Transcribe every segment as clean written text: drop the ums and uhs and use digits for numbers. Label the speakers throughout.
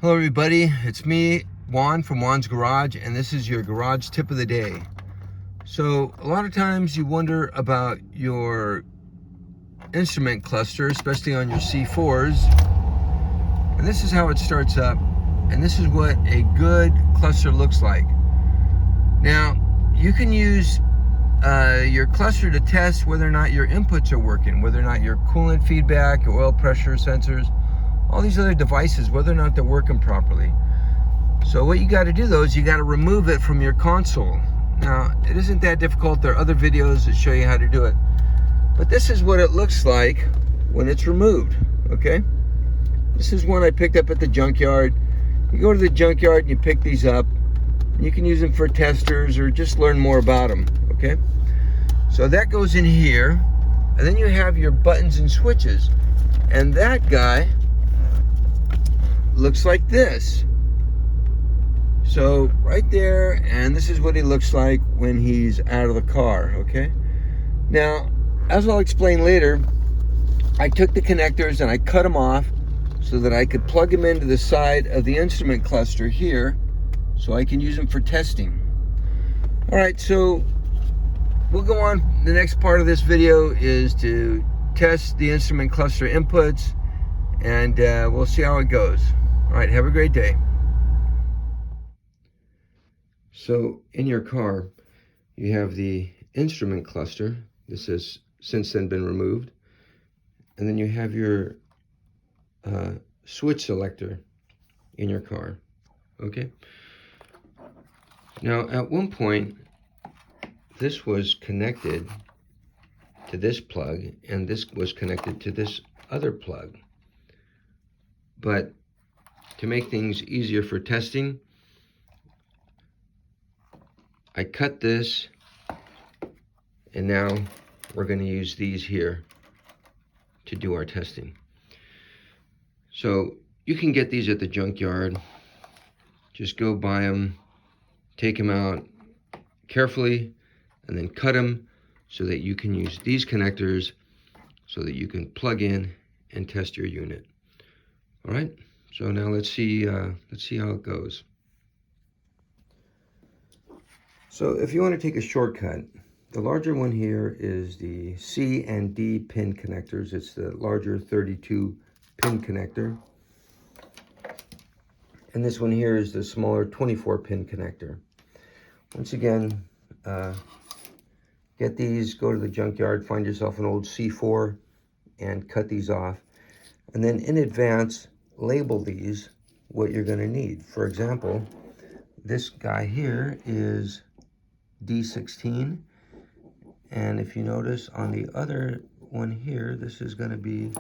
Speaker 1: Hello everybody, it's me, Juan from Juan's Garage, and this is your garage tip of the day. So a lot of times you wonder about your instrument cluster, especially on your C4s, and this is how it starts up, and this is what a good cluster looks like. Now, you can use your cluster to test whether or not your inputs are working, whether or not your coolant feedback, your oil pressure sensors, all these other devices, whether or not they're working properly. So what you got to do though is you got to remove it from your console. Now, it isn't that difficult. There are other videos that show you how to do it. But this is what it looks like when it's removed, okay? This is one I picked up at the junkyard. You go to the junkyard and you pick these up. You can use them for testers or just learn more about them, okay? So that goes in here. And then you have your buttons and switches. And that guy looks like this. So right there, and this is what he looks like when he's out of the car, okay? Now, as I'll explain later, I took the connectors and I cut them off so that I could plug them into the side of the instrument cluster here so I can use them for testing. All right, so we'll go on. The next part of this video is to test the instrument cluster inputs, and we'll see how it goes. All right, have a great day. So in your car, you have the instrument cluster. This has since then been removed. And then you have your switch selector in your car, okay? Now, at one point, this was connected to this plug, and this was connected to this other plug. But to make things easier for testing, I cut this, and now we're going to use these here to do our testing. So you can get these at the junkyard. Just go buy them, take them out carefully, and then cut them so that you can use these connectors so that you can plug in and test your unit. All right, so now let's see how it goes. So if you want to take a shortcut, the larger one here is the C and D pin connectors. It's the larger 32 pin connector. And this one here is the smaller 24 pin connector. Once again, get these, go to the junkyard, find yourself an old C4 and cut these off. And then in advance, label these what you're going to need. For example, this guy here is D16, and if you notice on the other one here, this is going to be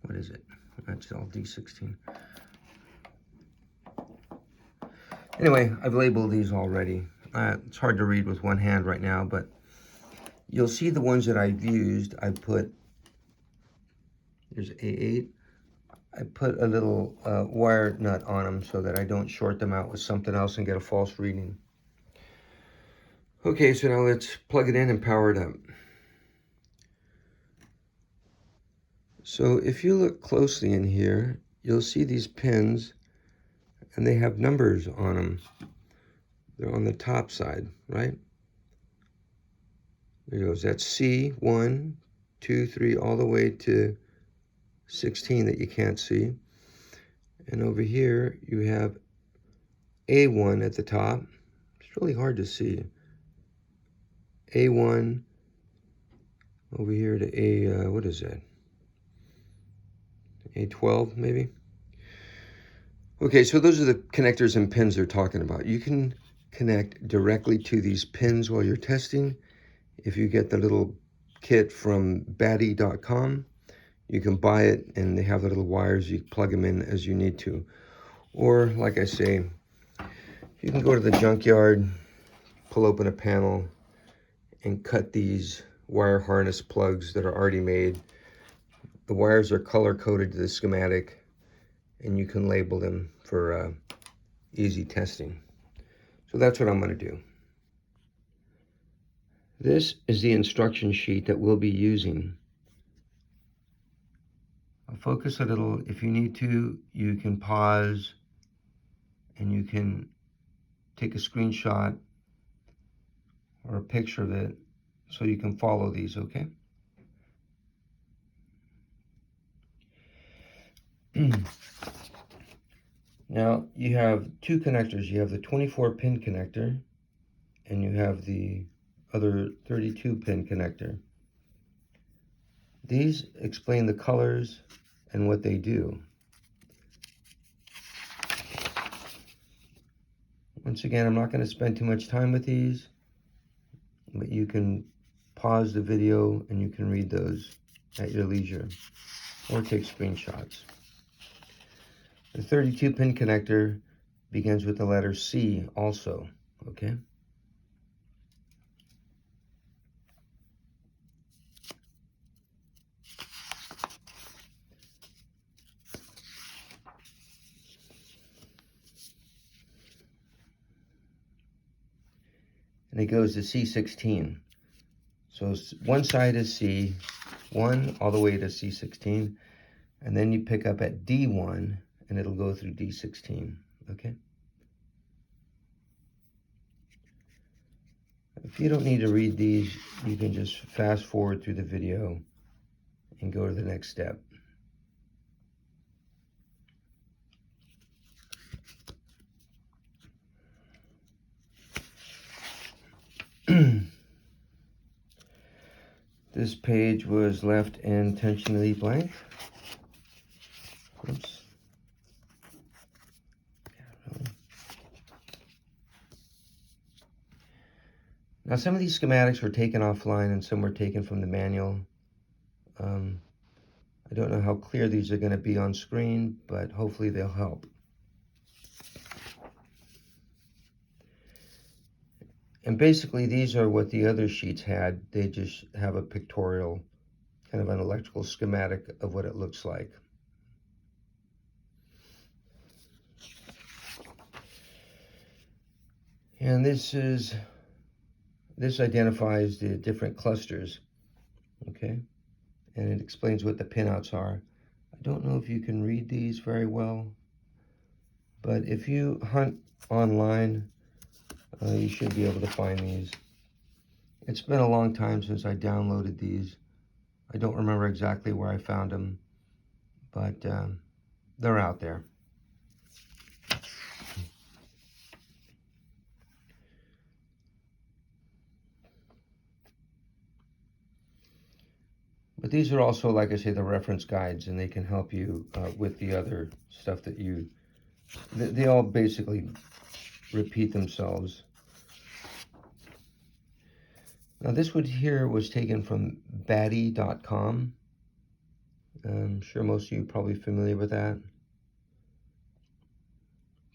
Speaker 1: what is it? That's all D16. Anyway, I've labeled these already. It's hard to read with one hand right now, but you'll see the ones that I've used. I put, there's A8. I put a little wire nut on them so that I don't short them out with something else and get a false reading. Okay, so now let's plug it in and power it up. So if you look closely in here, you'll see these pins, and they have numbers on them. They're on the top side, right? There it goes. That's C, 1, 2, 3, all the way to 16 that you can't see. And over here you have A1 at the top. It's really hard to see. A1 over here to A, what is that? A12 maybe? Okay, so those are the connectors and pins they're talking about. You can connect directly to these pins while you're testing. If you get the little kit from batty.com, you can buy it, and they have the little wires. You plug them in as you need to. Or, like I say, you can go to the junkyard, pull open a panel, and cut these wire harness plugs that are already made. The wires are color-coded to the schematic, and you can label them for easy testing. So that's what I'm going to do. This is the instruction sheet that we'll be using. I'll focus a little. If you need to, you can pause and you can take a screenshot or a picture of it so you can follow these, okay? Now you have two connectors. You have the 24 pin connector and you have the other 32 pin connector. These explain the colors and what they do. Once again, I'm not going to spend too much time with these, but you can pause the video and you can read those at your leisure or take screenshots. The 32 pin connector begins with the letter C also, okay? And it goes to C16. So one side is C1 all the way to C16, and then you pick up at D1 and it'll go through D16, okay? If you don't need to read these, you can just fast forward through the video and go to the next step. This page was left intentionally blank. Oops. Now, some of these schematics were taken offline and some were taken from the manual. I don't know how clear these are going to be on screen, but hopefully they'll help. And basically, these are what the other sheets had. They just have a pictorial, kind of an electrical schematic of what it looks like. And this identifies the different clusters, okay? And it explains what the pinouts are. I don't know if you can read these very well, but if you hunt online, you should be able to find these. It's been a long time since I downloaded these. I don't remember exactly where I found them, but they're out there. But these are also, like I say, the reference guides, and they can help you with the other stuff that they all basically repeat themselves. Now this one here was taken from batty.com. I'm sure most of you are probably familiar with that.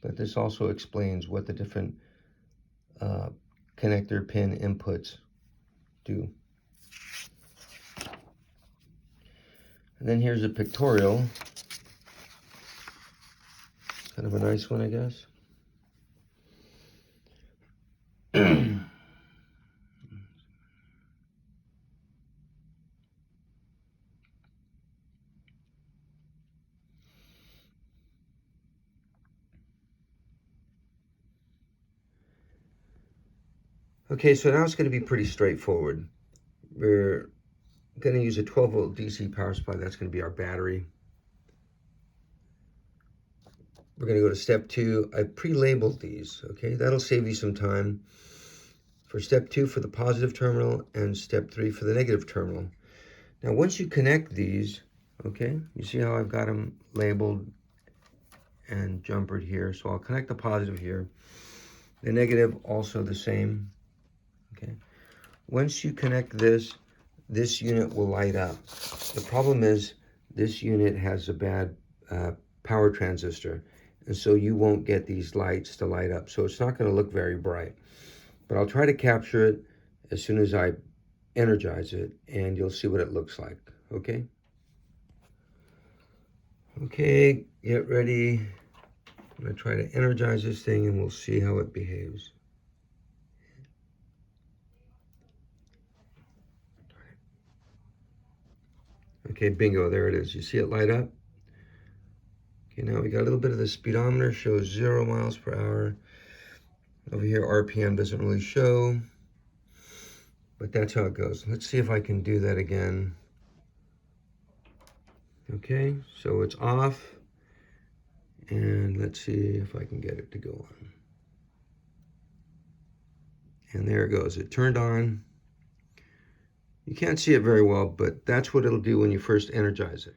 Speaker 1: But this also explains what the different connector pin inputs do. And then here's a pictorial. Kind of a nice one, I guess. Okay, so now it's going to be pretty straightforward. We're going to use a 12-volt DC power supply. That's going to be our battery. We're going to go to step 2. I pre-labeled these, okay? That'll save you some time. For step 2 for the positive terminal and step 3 for the negative terminal. Now, once you connect these, okay, you see how I've got them labeled and jumpered here. So I'll connect the positive here. The negative also the same, okay? Once you connect this unit will light up. The problem is this unit has a bad power transistor, and so you won't get these lights to light up. So it's not going to look very bright. But I'll try to capture it as soon as I energize it, and you'll see what it looks like, okay? Okay, get ready. I'm going to try to energize this thing, and we'll see how it behaves. Okay, bingo, there it is. You see it light up? Okay, now we got a little bit of the speedometer, shows 0 miles per hour. Over here, RPM doesn't really show, but that's how it goes. Let's see if I can do that again. Okay, so it's off, and let's see if I can get it to go on. And there it goes, it turned on. You can't see it very well, but that's what it'll do when you first energize it.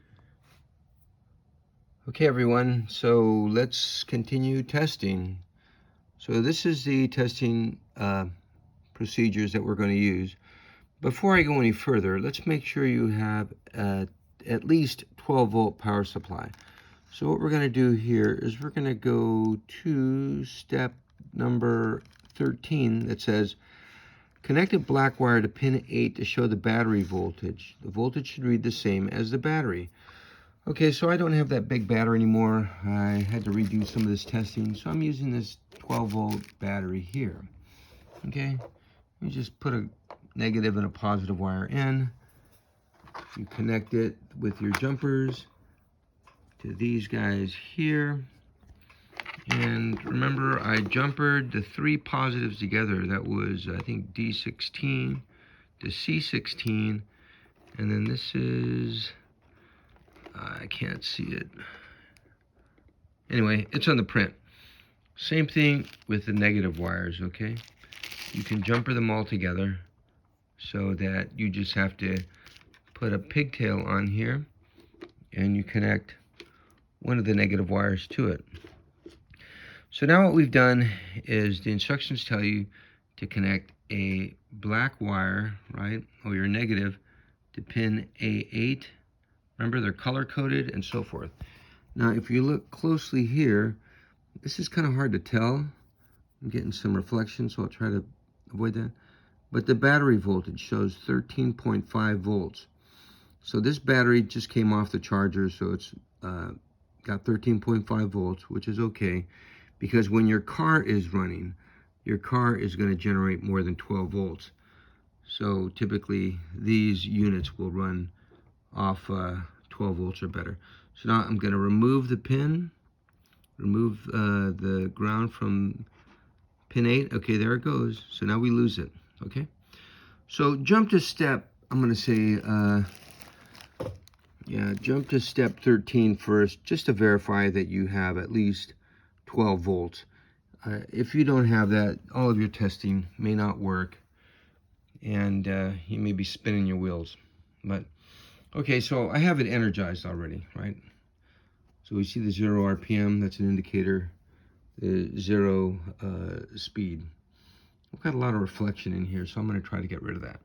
Speaker 1: Okay, everyone, so let's continue testing. So this is the testing procedures that we're going to use. Before I go any further, let's make sure you have at least 12-volt power supply. So what we're going to do here is we're going to go to step number 13 that says connect a black wire to pin 8 to show the battery voltage. The voltage should read the same as the battery. Okay, so I don't have that big battery anymore. I had to redo some of this testing, so I'm using this 12-volt battery here. Okay, you just put a negative and a positive wire in. You connect it with your jumpers to these guys here. And remember, I jumpered the 3 positives together. That was, I think, D16 to C16. And then this is, I can't see it. Anyway, it's on the print. Same thing with the negative wires, okay? You can jumper them all together so that you just have to put a pigtail on here and you connect one of the negative wires to it. So now what we've done is the instructions tell you to connect a black wire, right, or your negative, to pin A8. Remember, they're color-coded and so forth. Now, if you look closely here, this is kind of hard to tell. I'm getting some reflection, so I'll try to avoid that. But the battery voltage shows 13.5 volts. So this battery just came off the charger, so it's got 13.5 volts, which is okay, because when your car is running, your car is going to generate more than 12 volts. So typically, these units will run off 12 volts or better. So now I'm going to remove the pin, remove the ground from pin 8. Okay, there it goes. So now we lose it. Okay, so jump to step, I'm going to say, jump to step 13 first, just to verify that you have at least 12 volts. If you don't have that, all of your testing may not work, and you may be spinning your wheels. But okay, so I have it energized already, right? So we see the 0 RPM, that's an indicator, the 0 speed. We've got a lot of reflection in here, so I'm going to try to get rid of that.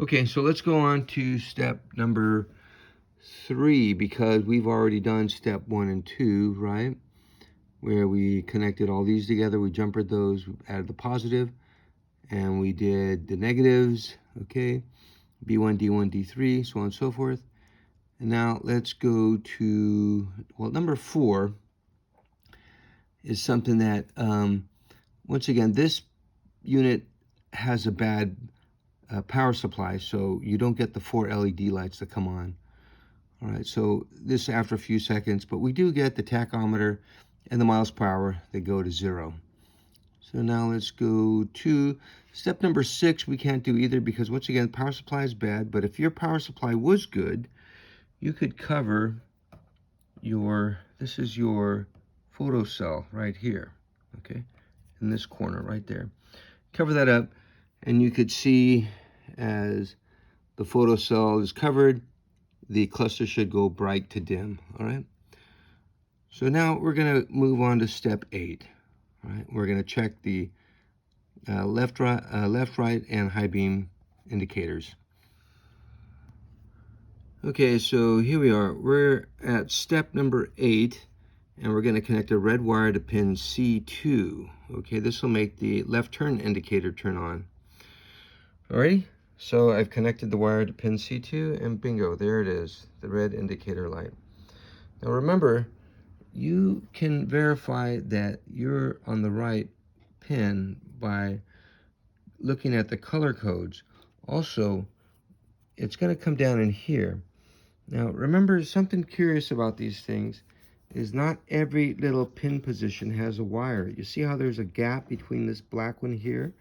Speaker 1: Okay, so let's go on to step number 3, because we've already done step 1 and 2, right? Where we connected all these together, we jumpered those, we added the positive, and we did the negatives, okay? B1, D1, D3, so on and so forth. And now let's go to, well, number 4 is something that, once again, this unit has a bad power supply, so you don't get the 4 LED lights that come on. All right, so this after a few seconds, but we do get the tachometer and the miles per hour. They go to 0. So now let's go to step number 6. We can't do either because, once again, power supply is bad, but if your power supply was good, you could cover your, this is your photo cell right here, okay, in this corner right there. Cover that up, and you could see as the photo cell is covered, the cluster should go bright to dim, all right? So now we're going to move on to step 8, all right? We're going to check the left, right, and high beam indicators. Okay, so here we are. We're at step number 8, and we're going to connect a red wire to pin C2. Okay, this will make the left turn indicator turn on. Alrighty, so I've connected the wire to pin C2, and bingo, there it is, the red indicator light. Now remember, you can verify that you're on the right pin by looking at the color codes. Also, it's going to come down in here. Now remember, something curious about these things is not every little pin position has a wire. You see how there's a gap between this black one here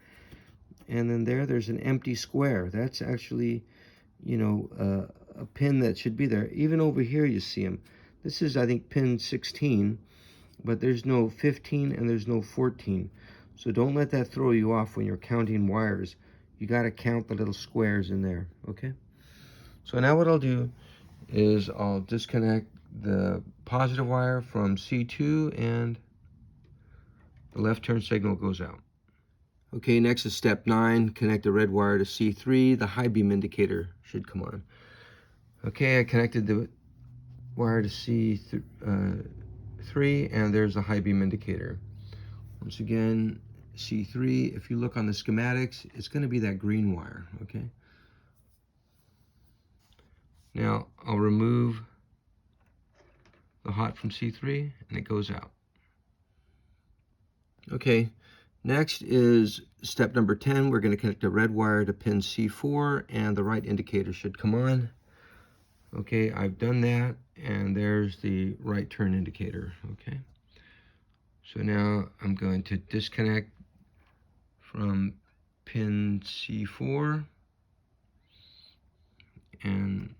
Speaker 1: and then there's an empty square. That's actually, you know, a pin that should be there. Even over here you see them. This is, I think, pin 16, but there's no 15 and there's no 14. So don't let that throw you off when you're counting wires. You got to count the little squares in there, okay? So now what I'll do is I'll disconnect the positive wire from C2 and the left turn signal goes out. Okay, next is step 9. Connect the red wire to C3. The high beam indicator should come on. Okay, I connected the wire to C3 and there's a high beam indicator. Once again, C3, if you look on the schematics, it's going to be that green wire, okay? Now, I'll remove the hot from C3 and it goes out. Okay, next is step number 10. We're going to connect the red wire to pin C4 and the right indicator should come on. Okay, I've done that and there's the right turn indicator, okay? So now I'm going to disconnect from pin C4 and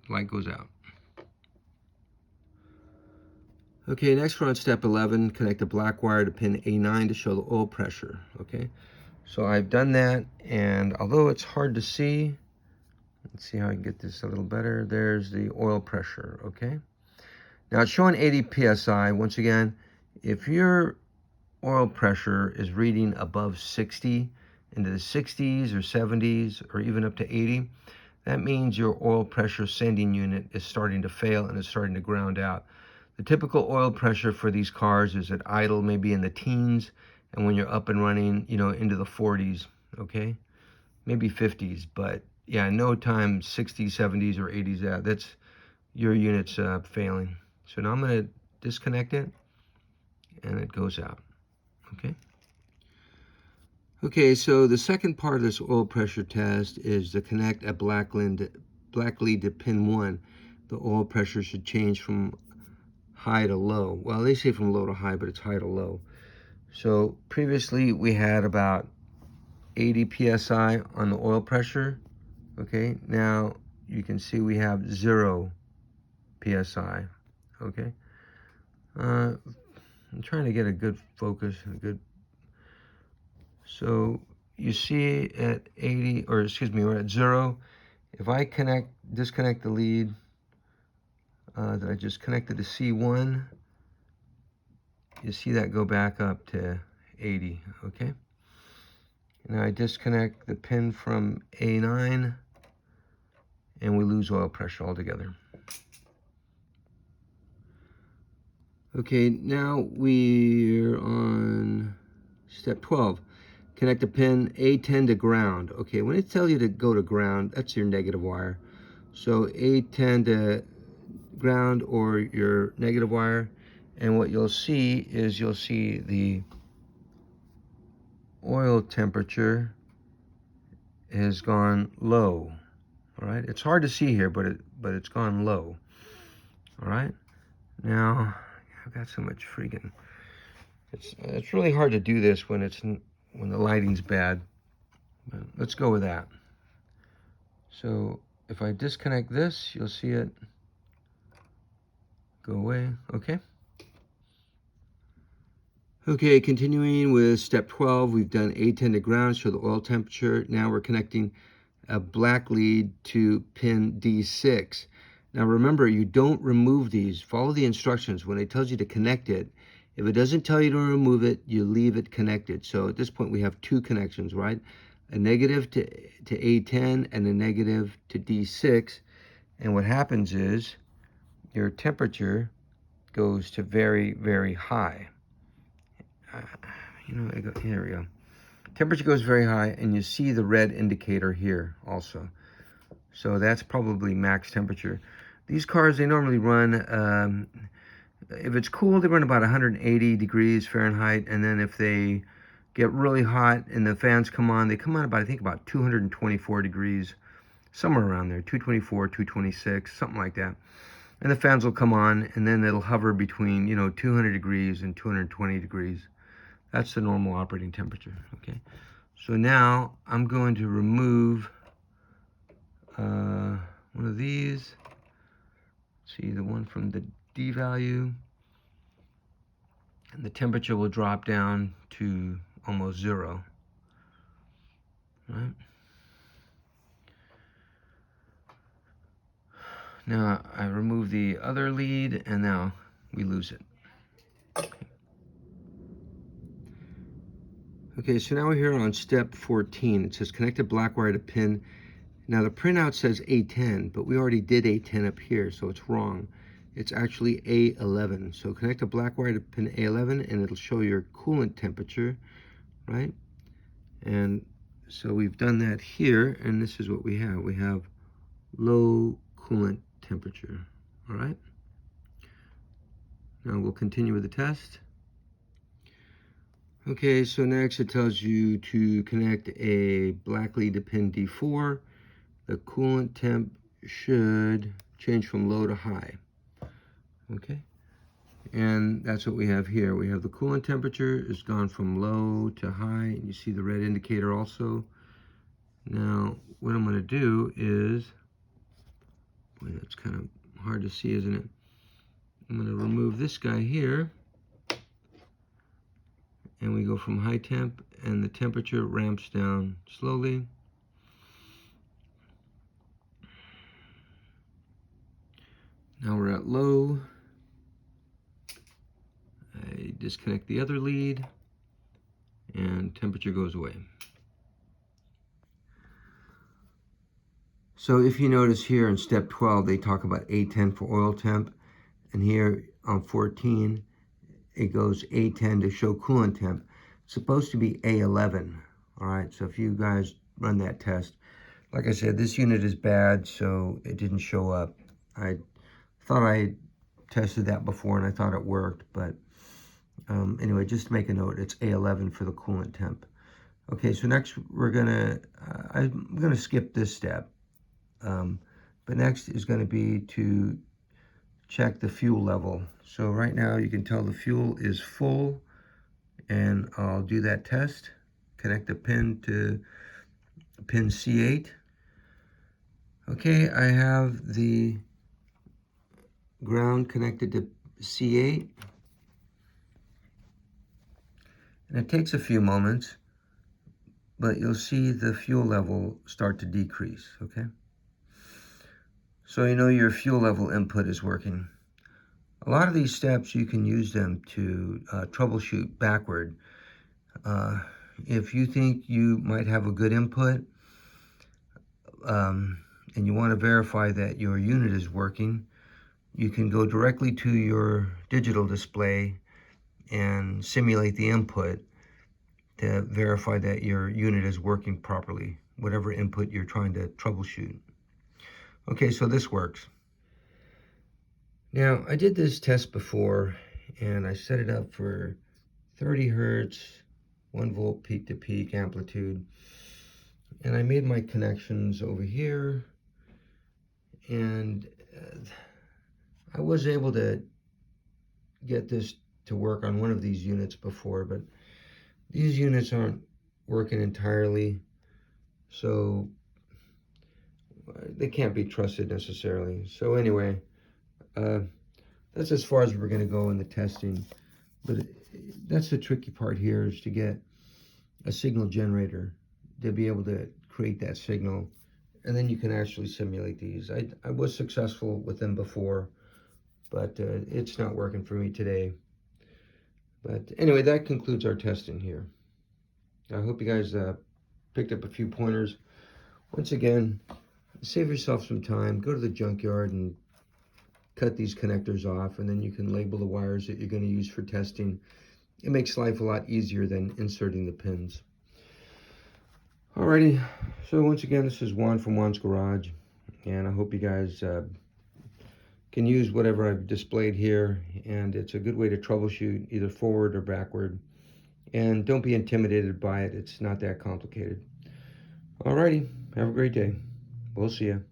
Speaker 1: light goes out. Okay, next we're on step 11, connect the black wire to pin A9 to show the oil pressure, okay? So I've done that, and although it's hard to see, let's see how I can get this a little better. There's the oil pressure, okay? Now it's showing 80 PSI. Once again, if your oil pressure is reading above 60, into the 60s or 70s, or even up to 80, that means your oil pressure sending unit is starting to fail and it's starting to ground out. The typical oil pressure for these cars is at idle, maybe in the teens, and when you're up and running, you know, into the 40s, okay? Maybe 50s, but yeah, no time 60s, 70s, or 80s, that's your unit's failing. So now I'm gonna disconnect it, and it goes out, okay? Okay, so the second part of this oil pressure test is to connect a black lead to pin 1. The oil pressure should change from high to low. Well, they say from low to high, but it's high to low. So previously we had about 80 PSI on the oil pressure. Okay, now you can see we have 0 PSI. Okay, I'm trying to get a good focus, so you see at 80, or excuse me, we're at 0. If I disconnect the lead that I just connected to C1, you see that go back up to 80, okay? Now I disconnect the pin from A9 and we lose oil pressure altogether. Okay, now we're on step 12. Connect the pin A10 to ground. Okay, when it tells you to go to ground, that's your negative wire. So A10 to ground or your negative wire, and what you'll see is you'll see the oil temperature has gone low. All right, it's hard to see here, but it's gone low. All right, now I've got so much freaking. It's really hard to do this when the lighting's bad. But let's go with that. So if I disconnect this, you'll see it go away. Okay. Okay, continuing with step 12, we've done A10 to ground, show the oil temperature. Now we're connecting a black lead to pin D6. Now remember, you don't remove these. Follow the instructions. When it tells you to connect it, if it doesn't tell you to remove it, you leave it connected. So at this point, we have 2 connections, right? A negative to A10 and a negative to D6. And what happens is your temperature goes to very, very high. Here we go. Temperature goes very high, and you see the red indicator here also. So that's probably max temperature. These cars, they normally run, if it's cool, they run about 180 degrees Fahrenheit, and then if they get really hot and the fans come on, they come on about, I think, about 224 degrees, somewhere around there, 224, 226, something like that. And the fans will come on, and then it'll hover between, 200 degrees and 220 degrees. That's the normal operating temperature, okay? So now I'm going to remove one of these. See, the one from the D value. And the temperature will drop down to almost 0, right? Now I remove the other lead, and now we lose it. Okay, so now we're here on step 14. It says connect a black wire to pin. Now the printout says A10, but we already did A10 up here, so it's wrong. It's actually A11. So connect a black wire to pin A11, and it'll show your coolant temperature, right? And so we've done that here, and this is what we have. We have low coolant temperature, all right? Now we'll continue with the test. Okay, so next it tells you to connect a black lead to pin D4. The coolant temp should change from low to high, okay? And that's what we have here. We have the coolant temperature has gone from low to high, and you see the red indicator also. Now, what I'm gonna do is, boy, that's kind of hard to see, isn't it? I'm gonna remove this guy here, and we go from high temp, and the temperature ramps down slowly. Now we're at low. I disconnect the other lead, and temperature goes away. So if you notice here in step 12, they talk about A10 for oil temp, and here on 14, it goes A10 to show coolant temp. It's supposed to be A11, all right? So if you guys run that test, like I said, this unit is bad, so it didn't show up. I thought I tested that before, and I thought it worked, but anyway, just to make a note, it's A11 for the coolant temp. Okay, so next we're gonna, I'm gonna skip this step. But next is going to be to check the fuel level. So right now you can tell the fuel is full, and I'll do that test. Connect the pin to pin C8. Okay, I have the ground connected to C8. And it takes a few moments, but you'll see the fuel level start to decrease, okay? So you know your fuel level input is working. A lot of these steps, you can use them to troubleshoot backward. If you think you might have a good input and you want to verify that your unit is working, you can go directly to your digital display and simulate the input to verify that your unit is working properly, whatever input you're trying to troubleshoot. Okay, so this works. Now, I did this test before, and I set it up for 30 hertz, 1 volt peak to peak amplitude. And I made my connections over here, and I was able to get this to work on one of these units before, but these units aren't working entirely, so they can't be trusted necessarily. So anyway, that's as far as we're going to go in the testing. But that's the tricky part here, is to get a signal generator to be able to create that signal, and then you can actually simulate these. I was successful with them before, but it's not working for me today. But anyway, that concludes our testing here. I hope you guys picked up a few pointers. Once again, save yourself some time. Go to the junkyard and cut these connectors off, and then you can label the wires that you're going to use for testing. It makes life a lot easier than inserting the pins. Alrighty, so once again, this is Juan from Juan's Garage, and I hope you guys can use whatever I've displayed here, and it's a good way to troubleshoot either forward or backward. And don't be intimidated by it. It's not that complicated. Alrighty, have a great day. We'll see you.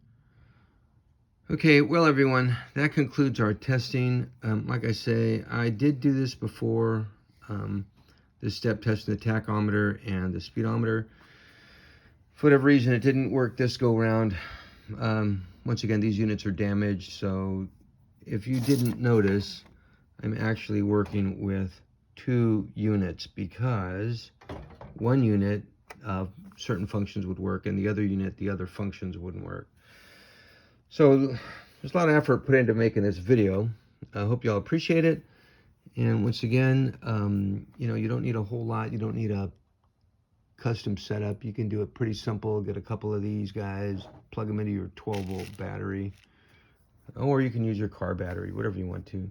Speaker 1: Okay, well everyone, that concludes our testing. Like I say, I did do this before, this step testing the tachometer and the speedometer. For whatever reason, it didn't work this go round. Once again, these units are damaged, so if you didn't notice, I'm actually working with 2 units because one unit, certain functions would work, and the other unit, the other functions wouldn't work. So there's a lot of effort put into making this video. I hope y'all appreciate it. And once again, you know, you don't need a whole lot. You don't need a custom setup. You can do it pretty simple. Get a couple of these guys, plug them into your 12-volt battery, or you can use your car battery, whatever you want to.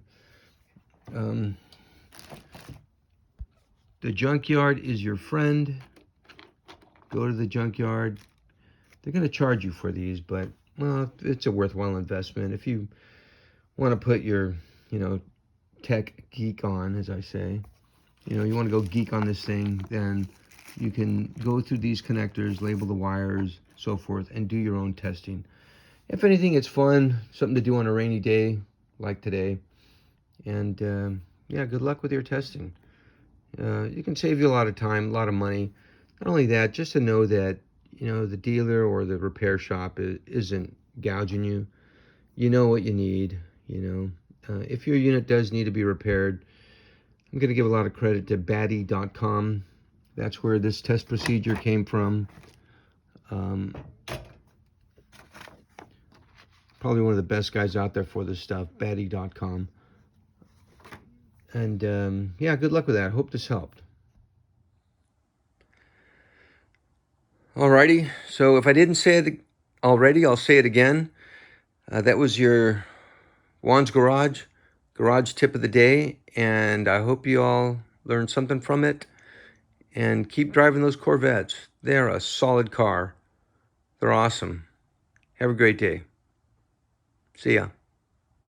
Speaker 1: The junkyard is your friend. Go to the junkyard. They're going to charge you for these, but well, it's a worthwhile investment. If you want to put your, you know, tech geek on, as I say, you know, you want to go geek on this thing, then you can go through these connectors, label the wires, so forth, and do your own testing. If anything, it's fun, something to do on a rainy day like today. And yeah, good luck with your testing. You can save you a lot of time, a lot of money. Not only that, just to know that, you know, the dealer or the repair shop isn't gouging you. You know what you need, you know. If your unit does need to be repaired, I'm going to give a lot of credit to batty.com. That's where this test procedure came from. Probably one of the best guys out there for this stuff, batty.com. And yeah, good luck with that. Hope this helped. Alrighty, so if I didn't say it already, I'll say it again. That was your Juan's Garage tip of the day, and I hope you all learned something from it. And keep driving those Corvettes. They're a solid car. They're awesome. Have a great day. See ya.